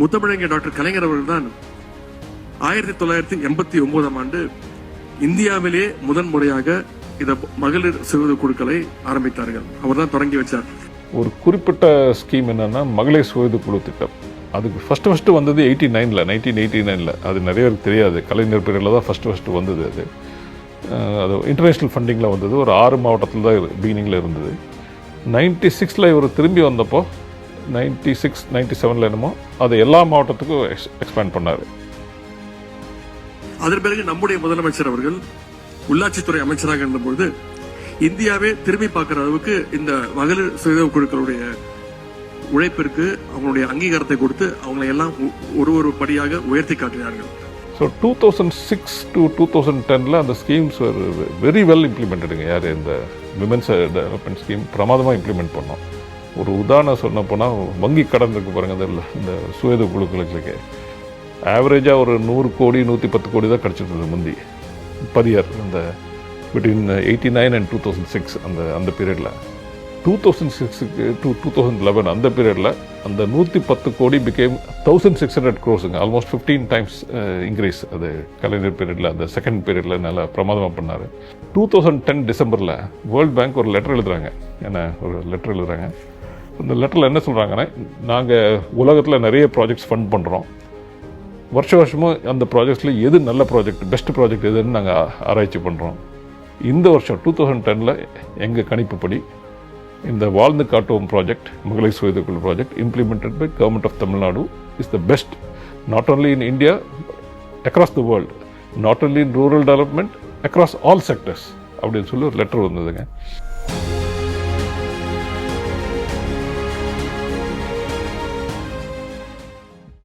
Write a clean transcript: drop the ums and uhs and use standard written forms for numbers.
முத்தமிழங்க doctor கலைஞர் அவர்கள் தான் 1989 இந்தியாவிலே முதன்முறையாக இந்த மகளிர் சுய குழுக்களை ஆரம்பித்தார்கள். அவர் தான் தொடங்கி வச்சார். ஒரு குறிப்பிட்ட ஸ்கீம் என்னன்னா மகளிர் சுய குழு திட்டம். அதுக்கு ஃபஸ்ட்டு வந்தது 1989. அது நிறைய பேருக்கு தெரியாது. கலைஞர் பீரியடில் தான் ஃபஸ்ட்டு வந்தது. அது இன்டர்நேஷ்னல் ஃபண்டிங்கில் வந்தது. ஒரு 6 மாவட்டத்தில் தான் பிகினிங்கில் இருந்தது. 96 இவர் திரும்பி வந்தப்போ 96, 97 என்னமோ அது எல்லா மாவட்டத்துக்கும் எக்ஸ்பேண்ட் பண்ணார். அதன் பிறகு நம்முடைய முதலமைச்சர் அவர்கள் உள்ளாட்சித்துறை அமைச்சராக இருந்தபோது இந்தியாவே திரும்பி பார்க்கிற அளவுக்கு இந்த மகளிர் சுய குழுக்களுடைய உழைப்பிற்கு அவங்களுடைய அங்கீகாரத்தை கொடுத்து அவங்களை எல்லாம் ஒரு படியாக உயர்த்தி காட்டினார்கள். ஸோ 2006 to 2010 அந்த ஸ்கீம்ஸ் வெரி வெல் இம்ப்ளிமெண்டடுங்க. யார் இந்த விமென்ஸ் டெவலப்மெண்ட் ஸ்கீம் பிரமாதமாக இம்ப்ளிமெண்ட் பண்ணோம். ஒரு உதாரணம் சொன்ன போனால் வங்கி கடன் இருக்கு பாருங்கள். இந்த சுய குழுக்களுக்கு ஆவரேஜாக ஒரு 100 கோடி 110 கோடி தான் கிடச்சிருந்தது முந்தி பதியார் இந்த பிட்வீன் 89 and 2006 அந்த பீரியடில். 2006 to 2011 அந்த பீரியடில் அந்த 110 கோடி became 1600 crores, almost 15 times increase. அது கலைஞர் பீரியடில் அந்த செகண்ட் பீரியடில் நல்லா பிரமாதமாக பண்ணார். 2010 டிசம்பரில் வேர்ல்ட் பேங்க் ஒரு லெட்டர் எழுதுகிறாங்க. அந்த லெட்டரில் என்ன சொல்கிறாங்கன்னா, நாங்கள் உலகத்தில் நிறைய ப்ராஜெக்ட்ஸ் ஃபண்ட் பண்ணுறோம். வருஷமும் அந்த ப்ராஜெக்ட்ஸில் எது நல்ல ப்ராஜெக்ட், பெஸ்ட் ப்ராஜெக்ட் எதுன்னு நாங்கள் ஆராய்ச்சி பண்ணுறோம். இந்த வருஷம் 2010 எங்கள் கணிப்புப்படி இந்த வாழ்ந்து காட்டுவோம் ப்ராஜெக்ட், மகளிர் சுய குழு project implemented by government of Tamil Nadu is the best, not only in India, across the world, not only in rural development, across all sectors அப்படின்னு சொல்லி ஒரு லெட்டர் வந்ததுங்க.